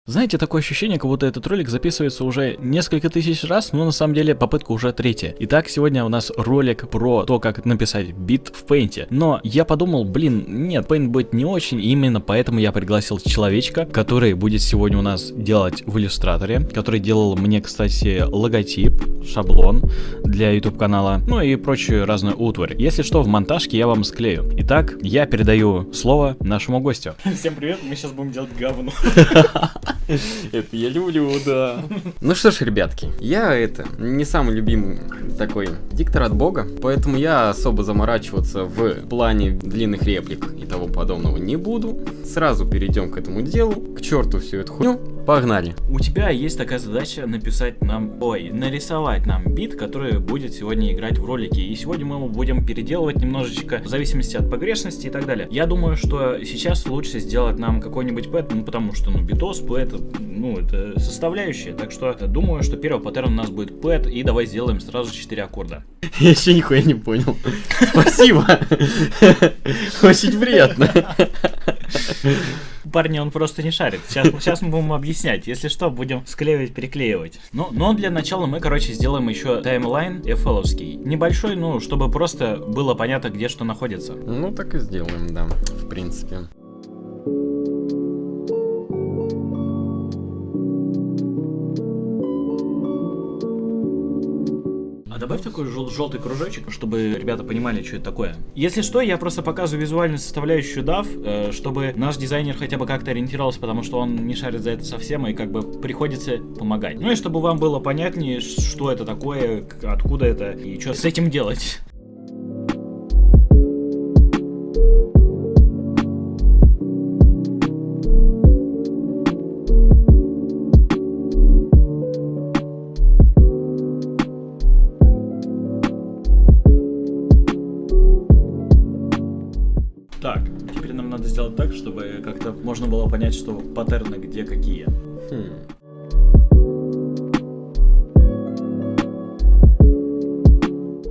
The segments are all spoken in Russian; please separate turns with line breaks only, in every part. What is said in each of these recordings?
Знаете, такое ощущение, как будто этот ролик записывается уже несколько тысяч раз, но на самом деле попытка уже третья. Итак, сегодня у нас ролик про то, как написать бит в Paint. Но я подумал, нет, Paint будет не очень, и именно поэтому я пригласил человечка, который будет сегодня у нас делать в иллюстраторе, который делал мне, кстати, логотип, шаблон для YouTube канала, ну и прочую разную утварь. Если что, в монтажке я вам склею. Итак, я передаю слово нашему гостю.
Всем привет, мы сейчас будем делать говно.
Это я люблю, да.
Ну что ж, ребятки, я не самый любимый такой диктор от бога, поэтому я особо заморачиваться в плане длинных реплик и того подобного не буду. Сразу перейдем к этому делу, к черту всю эту хуйню, погнали.
У тебя есть такая задача нарисовать нам бит, который будет сегодня играть в ролике. И сегодня мы его будем переделывать немножечко в зависимости от погрешности и так далее. Я думаю, что сейчас лучше сделать нам какой-нибудь пэт, потому что, битос, пэт, это составляющая. Так что думаю, что первый паттерн у нас будет пэт, и давай сделаем сразу 4 аккорда.
Я еще нихуя не понял. Спасибо. Очень приятно.
Парни, он просто не шарит. Сейчас мы будем объяснять. Если что, будем склеивать, переклеивать. Но для начала мы, сделаем еще таймлайн FL-овский. Небольшой, чтобы просто было понятно, где что находится.
Ну, так и сделаем, да, в принципе.
Добавь такой желтый кружочек, чтобы ребята понимали, что это такое. Если что, я просто показываю визуальную составляющую DAW, чтобы наш дизайнер хотя бы как-то ориентировался, потому что он не шарит за это совсем, и приходится помогать. Ну и чтобы вам было понятнее, что это такое, откуда это, и что с этим делать. Так, теперь нам надо сделать так, чтобы как-то можно было понять, что паттерны где какие.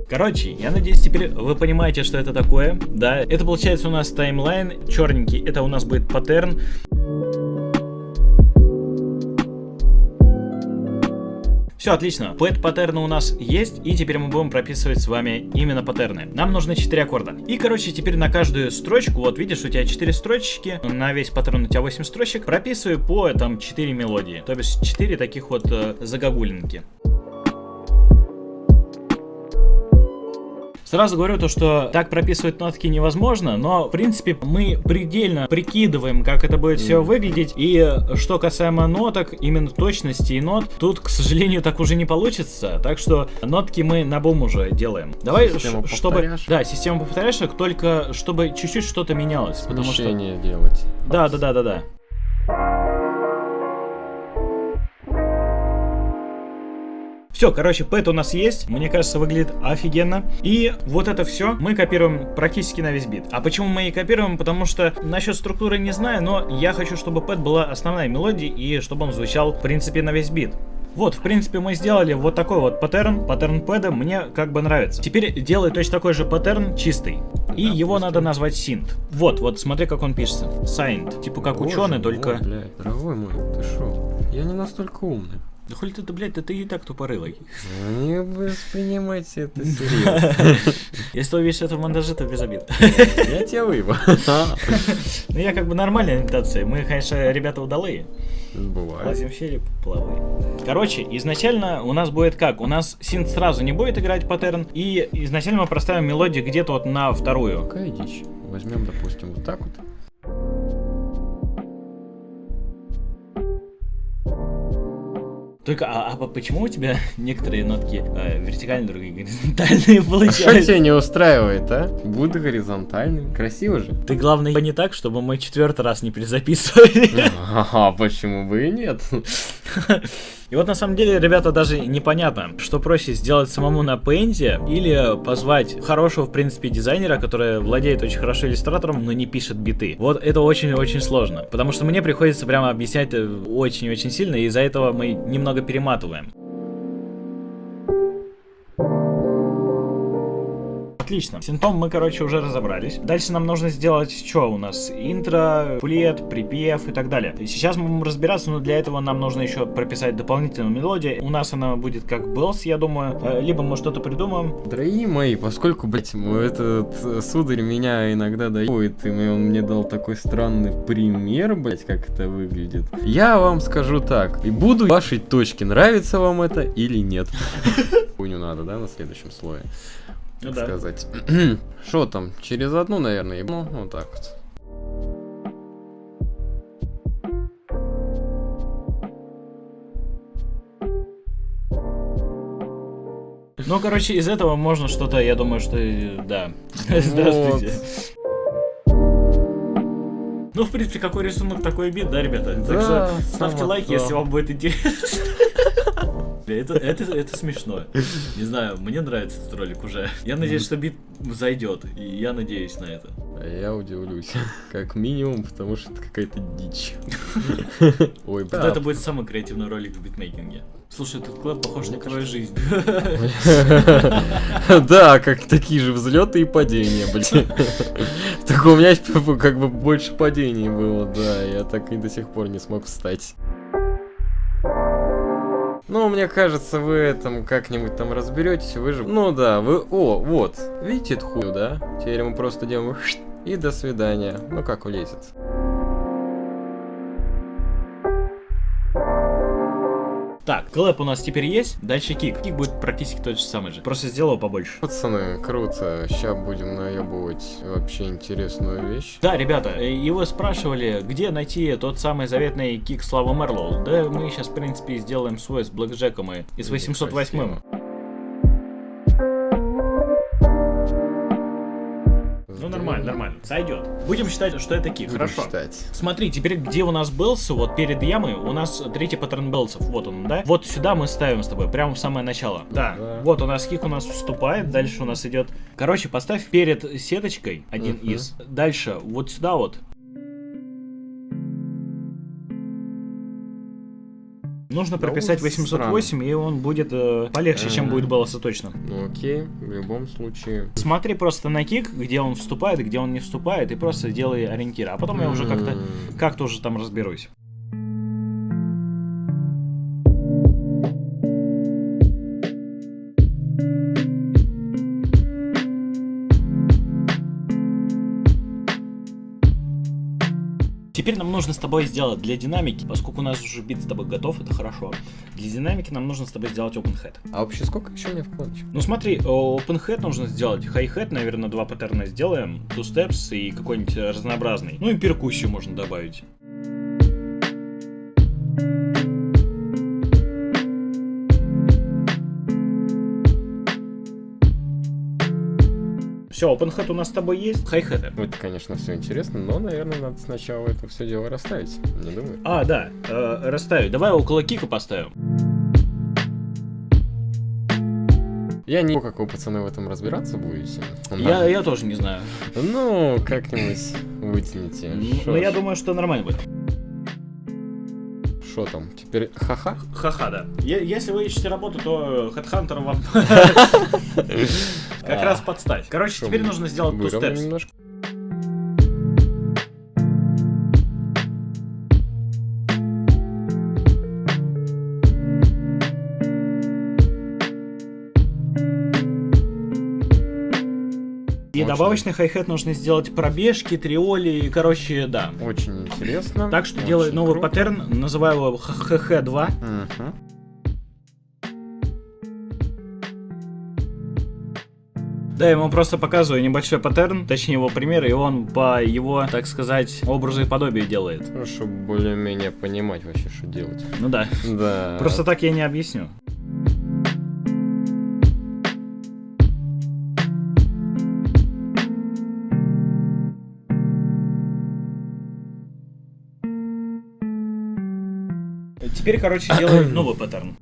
Короче, я надеюсь, теперь вы понимаете, что это такое. Да, это получается у нас таймлайн, черненький, это у нас будет паттерн. Все, отлично. Пэт-паттерны у нас есть, и теперь мы будем прописывать с вами именно паттерны. Нам нужно 4 аккорда. И, теперь на каждую строчку, вот видишь, у тебя 4 строчки, на весь паттерн у тебя 8 строчек, прописываю по 4 мелодии. То есть 4 таких загогулинки. Сразу говорю то, что так прописывать нотки невозможно, но в принципе мы предельно прикидываем, как это будет все выглядеть. И что касаемо ноток, именно точности и нот, тут, к сожалению, так уже не получится. Так что нотки мы на бум уже делаем. Давай, чтобы... Да, система повторяшек, только чтобы чуть-чуть что-то менялось. Потому что...
делать.
Да. Все, пэт у нас есть, мне кажется, выглядит офигенно. И вот это все мы копируем практически на весь бит. А почему мы и копируем? Потому что насчет структуры не знаю, но я хочу, чтобы пэт была основная мелодия и чтобы он звучал, в принципе, на весь бит. Вот, в принципе, мы сделали вот такой вот паттерн пэда, мне нравится. Теперь делай точно такой же паттерн чистый. И его надо назвать синт. Вот, смотри, как он пишется. Signed, типа как ученый, только...
Блядь, дорогой мой, ты шо? Я не настолько умный.
Да хули ты, блядь, ты и так тупорылый.
Не воспринимайте это серьезно.
Если ты увидишь это в монтаже, то без обид.
Я тебя выебу.
Ну я нормальная имитация. Мы, конечно, ребята удалые.
Бывает.
Лазим в щели, плаваем. Изначально у нас будет как? У нас синт сразу не будет играть паттерн. И изначально мы проставим мелодию где-то на вторую.
Какая дичь. Возьмем, допустим, вот так вот.
Только, а почему у тебя некоторые нотки вертикальные, другие горизонтальные получаются?
Что тебя не устраивает, а? Буду горизонтальным. Красиво же.
Ты, главное, не так, чтобы мы 4-й раз не перезаписывали.
Ага, почему бы и нет?
И вот на самом деле, ребята, даже непонятно, что проще сделать самому на Paint или позвать хорошего, в принципе, дизайнера, который владеет очень хорошо иллюстратором, но не пишет биты. Вот это очень-очень сложно, потому что мне приходится прямо объяснять очень-очень сильно, и из-за этого мы немного перематываем. Отлично. С синтом мы, короче, уже разобрались. Дальше нам нужно сделать, что у нас? Интро, куплет, припев и так далее. И сейчас мы будем разбираться, но для этого нам нужно еще прописать дополнительную мелодию. У нас она будет как Bells, я думаю. Либо мы что-то придумаем.
Дорогие мои, поскольку, блять, этот сударь меня иногда дает, и он мне дал такой странный пример, блять, как это выглядит. Я вам скажу так, и буду вашей точки, нравится вам это или нет. Хуйню надо, да, на следующем слое?
Ну
Так
да.
сказать. Что там, через одну, наверное, ну, вот так вот.
Ну, короче, из этого можно что-то, я думаю, что... Да. Здравствуйте. Ну, в принципе, какой рисунок, такой бит, да, ребята?
Да,
Так что ставьте
само
лайк,
то.
если вам будет интересно. Это смешно. Не знаю, мне нравится этот ролик уже. Я надеюсь, что бит зайдет, и я надеюсь на это.
А я удивлюсь. Как минимум, потому что это какая-то дичь. Ой,
Вот это будет самый креативный ролик в битмейкинге. Слушай, этот клэп похож на твою жизнь.
Да, как такие же взлеты и падения, блин. Так у меня как бы больше падений было, да. Я так и до сих пор не смог встать. Ну, мне кажется, вы этом как-нибудь там разберетесь, вы же... Ну да, вы... О, вот. Видите эту хуйню, да? Теперь мы просто делаем... И до свидания. Ну, как влезет.
Так, клэп у нас теперь есть, дальше кик. Кик будет практически тот же самый же, просто сделал побольше.
Пацаны, круто. Сейчас будем наебывать вообще интересную вещь.
Да, ребята, и вы спрашивали, где найти тот самый заветный кик Славы Мерлоу. Да, мы сейчас, в принципе, сделаем свой с Блэкджеком и с 808-м. Ну, нормально, нормально, сойдет. Будем считать, что это кик, хорошо.
Считать.
Смотри, теперь где у нас Беллс, вот перед ямой у нас третий паттерн Беллсов, вот он, да? Вот сюда мы ставим с тобой, прямо в самое начало. Да, вот у нас кик у нас вступает, дальше у нас идет. Короче, поставь перед сеточкой один из. Дальше, вот сюда вот. Нужно прописать 808, и он будет полегче, чем будет Беллса точно.
Ну окей, в любом случае.
Смотри просто на кик, где он вступает, где он не вступает, и просто делай ориентир. А потом я уже как-то уже там разберусь. Теперь нам нужно с тобой сделать для динамики, поскольку у нас уже бит с тобой готов, это хорошо. Для динамики нам нужно с тобой сделать open head.
А вообще сколько еще мне вкладочек?
Ну смотри, open head нужно сделать, high head, наверное, 2 паттерна сделаем, two steps и какой-нибудь разнообразный. Ну и перкуссию можно добавить. Все, OpenHead у нас с тобой есть, хай-хеты.
Ну, это, конечно, все интересно, но, наверное, надо сначала это все дело расставить, не думаю.
А, да, расставить. Давай около кика поставим.
Я не знаю, как вы, пацаны, в этом разбираться будете.
Я тоже не знаю.
Ну, как-нибудь вытяните.
Но я думаю, что нормально будет.
Что там? Теперь ха-ха?
Ха-ха, да. Если вы ищете работу, то Headhunter вам как раз подстать. Короче, теперь нужно сделать two steps. И добавочный хай-хет нужно сделать пробежки, триоли, короче, да.
Очень интересно.
Так что делаю новый паттерн, называю его ХХ2. Да, я ему просто показываю небольшой паттерн, точнее его пример, и он по его, так сказать, образу и подобию делает.
Чтобы более-менее понимать вообще, что делать.
Ну да.
Да.
Просто так я не объясню. Теперь, короче, делаем новый паттерн.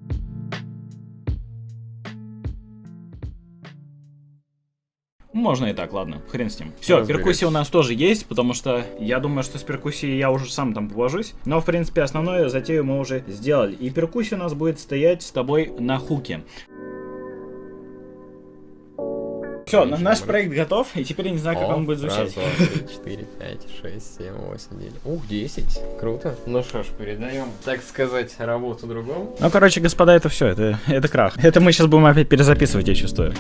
Можно и так, ладно, хрен с ним. Все, перкуссия у нас тоже есть, потому что я думаю, что с перкуссией я уже сам там повожусь. Но, в принципе, основное затею мы уже сделали. И перкуссия у нас будет стоять с тобой на хуке. Все, наш проект готов, и теперь я не знаю, как он будет звучать.
Раз, два, 3, 4, 5, 6, 7, 8, 9. Ух, 10. Круто. Ну что ж, передаем, так сказать, работу другому.
Ну, короче, господа, это все, это крах. Это мы сейчас будем опять перезаписывать, я чувствую.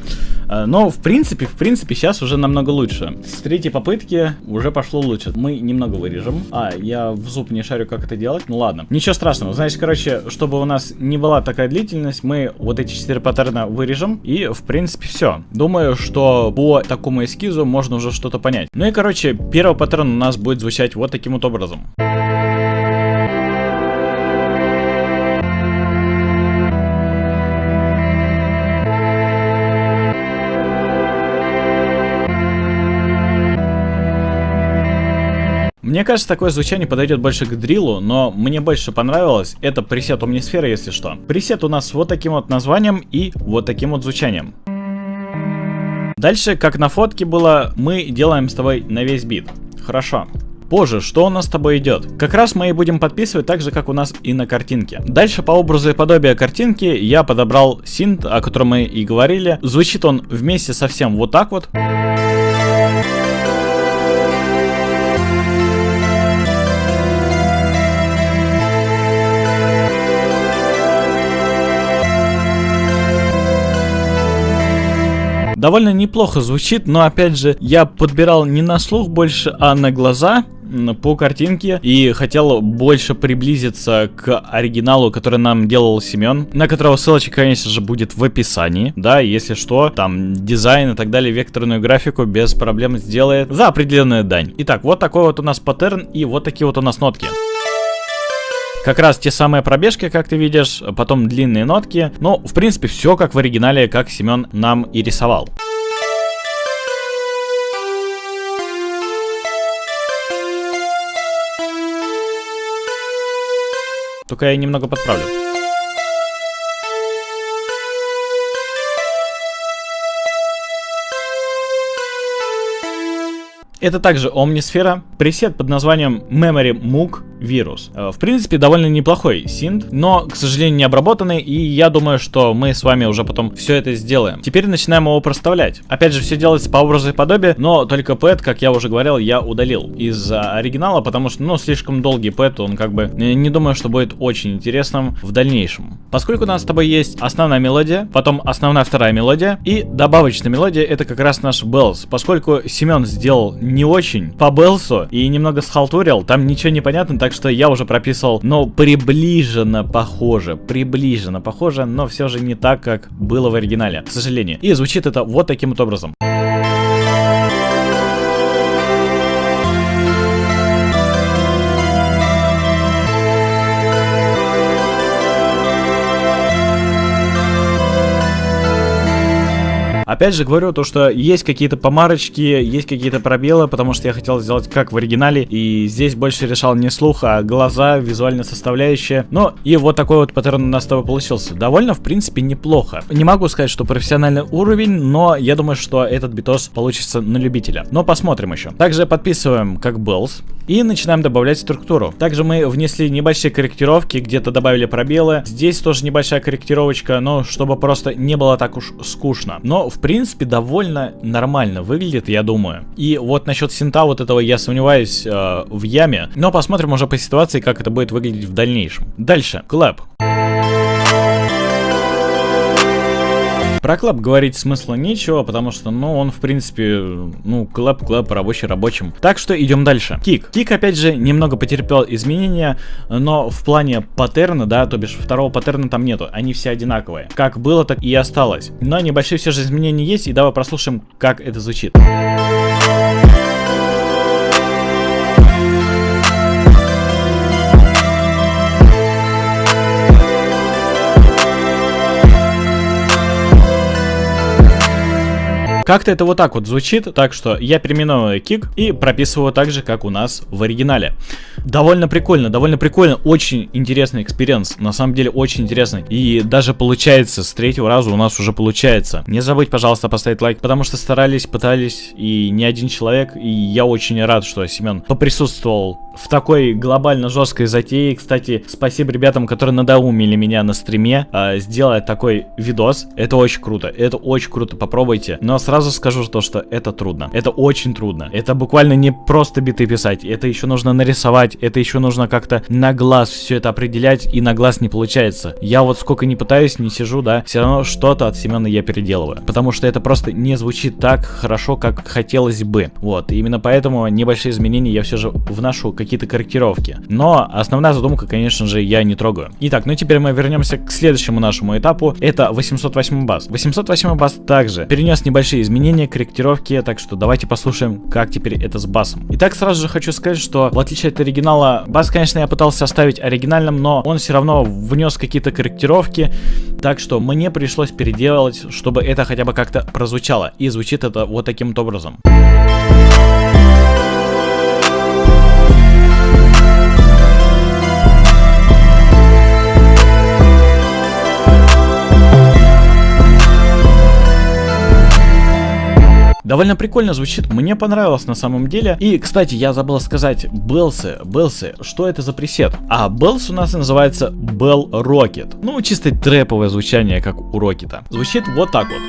Но, в принципе, сейчас уже намного лучше. С третьей попытки уже пошло лучше. Мы немного вырежем. Я в зуб не шарю, как это делать. Ну ладно. Ничего страшного. Значит, короче, чтобы у нас не была такая длительность, мы вот эти 4 паттерна вырежем. И, в принципе, все. Думаю, что по такому эскизу можно уже что-то понять. Ну и, короче, первый паттерн у нас будет звучать вот таким вот образом. Мне кажется, такое звучание подойдет больше к дриллу, но мне больше понравилось. Это пресет Omnisphere, если что. Пресет у нас вот таким вот названием и вот таким вот звучанием. Дальше, как на фотке было, мы делаем с тобой на весь бит. Хорошо. Позже, что у нас с тобой идет? Как раз мы и будем подписывать так же, как у нас и на картинке. Дальше по образу и подобию картинки я подобрал синт, о котором мы и говорили. Звучит он вместе со всем вот так вот. Довольно неплохо звучит, но опять же, я подбирал не на слух больше, а на глаза по картинке и хотел больше приблизиться к оригиналу, который нам делал Семен, на которого ссылочка, конечно же, будет в описании, да, если что, там дизайн и так далее, векторную графику без проблем сделает за определенную дань. Итак, вот такой вот у нас паттерн и вот такие вот у нас нотки. Как раз те самые пробежки, как ты видишь, потом длинные нотки. Ну, в принципе, все как в оригинале, как Семен нам и рисовал. Только я немного подправлю. Это также Omnisphere, пресет под названием Memory Moog Virus. В принципе, довольно неплохой синт, но, к сожалению, не обработанный, и я думаю, что мы с вами уже потом все это сделаем. Теперь начинаем его проставлять. Опять же, все делается по образу и подобию, но только пэд, как я уже говорил, я удалил из оригинала, потому что, ну, слишком долгий пэд, он как бы, не думаю, что будет очень интересным в дальнейшем. Поскольку у нас с тобой есть основная мелодия, потом основная вторая мелодия, и добавочная мелодия, это как раз наш Bells. Поскольку Семен сделал не очень по Белсу и немного схалтурил, там ничего не понятно, так что я уже прописывал, но приближенно похоже, но все же не так, как было в оригинале, к сожалению. И звучит это вот таким вот образом. Опять же говорю то, что есть какие-то помарочки, есть какие-то пробелы, потому что я хотел сделать как в оригинале, и здесь больше решал не слух, а глаза, визуальная составляющая. Ну и вот такой вот паттерн у нас с тобой получился. Довольно, в принципе, неплохо. Не могу сказать, что профессиональный уровень, но я думаю, что этот битос получится на любителя. Но посмотрим еще. Также подписываем как Bells и начинаем добавлять структуру. Также мы внесли небольшие корректировки, где-то добавили пробелы. Здесь тоже небольшая корректировочка, но чтобы просто не было так уж скучно. Но в принципе довольно нормально выглядит, я думаю. И вот насчет синта вот этого я сомневаюсь в яме, но посмотрим уже по ситуации, как это будет выглядеть в дальнейшем. Дальше, клэп. Про клэп говорить смысла нечего, потому что, ну, он, в принципе, ну, клэп, рабочим. Так что идем дальше. Кик. Кик, опять же, немного потерпел изменения, но в плане паттерна, да, то бишь второго паттерна там нету. Они все одинаковые. Как было, так и осталось. Но небольшие все же изменения есть, и давай прослушаем, как это звучит. Как-то это вот так вот звучит, так что я переименовываю кик и прописываю так же, как у нас в оригинале. Довольно прикольно, очень интересный экспириенс, на самом деле очень интересный. И даже получается, с третьего раза у нас уже получается. Не забудь, пожалуйста, поставить лайк, потому что старались, пытались, и не один человек, и я очень рад, что Семен поприсутствовал в такой глобально жесткой затее. Кстати, спасибо ребятам, которые надоумили меня на стриме сделать такой видос. Это очень круто, попробуйте. Но сразу
сразу скажу то, что это трудно. Это очень трудно. Это буквально не просто биты писать, это еще нужно нарисовать, это еще нужно как-то на глаз все это определять, и на глаз не получается. Я вот сколько не пытаюсь, не сижу, да, все равно что-то от Семена я переделываю. Потому что это просто не звучит так хорошо, как хотелось бы. Вот, и именно поэтому небольшие изменения я все же вношу, какие-то корректировки. Но основная задумка, конечно же, я не трогаю. Итак, ну теперь мы вернемся к следующему нашему этапу. Это 808 бас. 808 бас также перенес небольшие изменения, корректировки, так что давайте послушаем, как теперь это с басом. Итак, сразу же хочу сказать, что в отличие от оригинала, бас, конечно, я пытался оставить оригинальным, но он все равно внес какие-то корректировки, так что мне пришлось переделать, чтобы это хотя бы как-то прозвучало. И звучит это вот таким вот образом. Довольно прикольно звучит, мне понравилось на самом деле. И, кстати, я забыл сказать, Bells, что это за пресет? А Bells у нас называется Bell Rocket. Ну, чисто трэповое звучание, как у Рокета. Звучит вот так вот.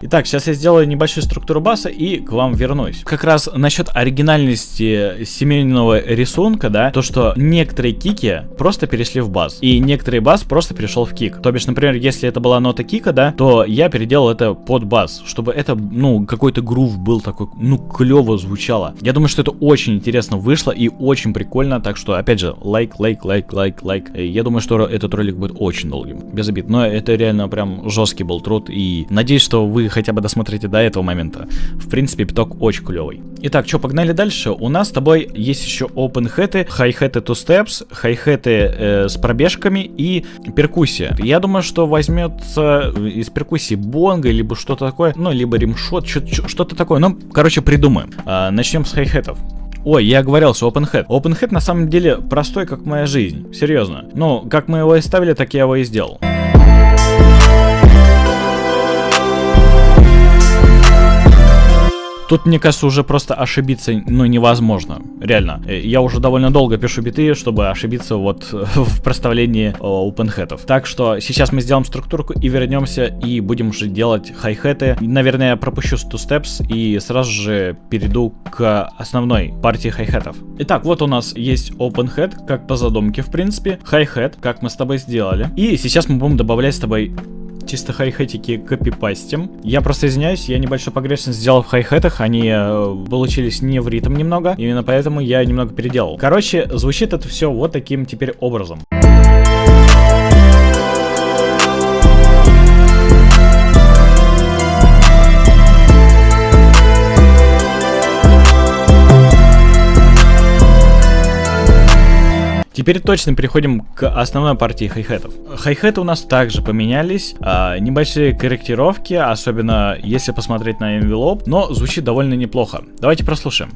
Итак, сейчас я сделаю небольшую структуру баса и к вам вернусь. Как раз насчет оригинальности семейного рисунка, да, то, что некоторые кики просто перешли в бас, и некоторый бас просто перешел в кик. То бишь, например, если это была нота кика, да, то я переделал это под бас, чтобы это, ну, какой-то грув был такой, ну, клево звучало. Я думаю, что это очень интересно вышло и очень прикольно, так что, опять же, лайк. Я думаю, что этот ролик будет очень долгим, без обид, но это реально прям жесткий был труд, и надеюсь, что вы хотя бы досмотрите до этого момента. В принципе, биток очень клевый. Итак, что, погнали дальше. У нас с тобой есть еще open-хэты, хай-хэты two steps, хай-хэты с пробежками и перкуссия. Я думаю, что возьмется из перкуссии бонго, либо что-то такое, ну, либо римшот, что-то такое. Ну, короче, придумаем. Начнем с хай-хэтов. Ой, я оговорился, open-хэт. Open-хэт на самом деле простой, как моя жизнь. Серьезно. Ну, как мы его и ставили, так я его и сделал. Тут, мне кажется, уже просто ошибиться, ну, невозможно. Реально. Я уже довольно долго пишу биты, чтобы ошибиться вот в проставлении open-хэтов. Так что сейчас мы сделаем структурку и вернемся, и будем уже делать хай-хэты. Наверное, я пропущу two steps и сразу же перейду к основной партии хай-хэтов. Итак, вот у нас есть open-хэт, как по задумке, в принципе. Хай-хэт, как мы с тобой сделали. И сейчас мы будем добавлять с тобой чисто хай-хэтики копипастим. Я просто извиняюсь, я небольшую погрешность сделал в хай-хэтах, они получились не в ритм немного, именно поэтому я немного переделал. Короче, звучит это все вот таким теперь образом. Теперь точно переходим к основной партии хай-хэтов. Хай-хэты у нас также поменялись, небольшие корректировки, особенно если посмотреть на envelope, но звучит довольно неплохо. Давайте прослушаем.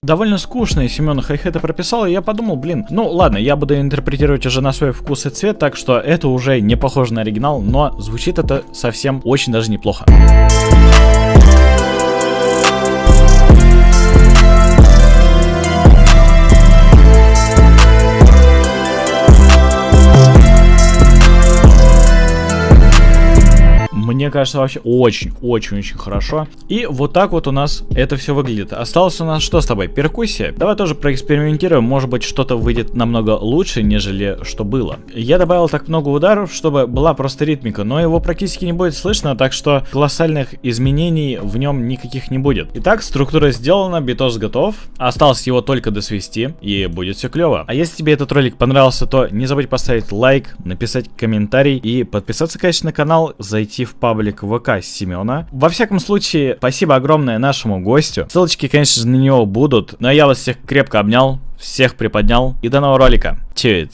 Довольно скучные Семен хай-хэты прописал, и я подумал, блин, ну ладно, я буду интерпретировать уже на свой вкус и цвет, так что это уже не похоже на оригинал, но звучит это совсем очень даже неплохо. Мне кажется, вообще очень-очень хорошо. И вот так вот у нас это все выглядит. Осталось у нас что с тобой? Перкуссия. Давай тоже проэкспериментируем. Может быть, что-то выйдет намного лучше, нежели что было. Я добавил так много ударов, чтобы была просто ритмика, но его практически не будет слышно, так что колоссальных изменений в нем никаких не будет. Итак, структура сделана, битос готов. Осталось его только досвести, и будет все клево. А если тебе этот ролик понравился, то не забудь поставить лайк, написать комментарий и подписаться, конечно, на канал, зайти в паблик ВК Семена. Во всяком случае, спасибо огромное нашему гостю. Ссылочки, конечно же, на него будут. Но я вас всех крепко обнял, всех приподнял. И до нового ролика. Чиз!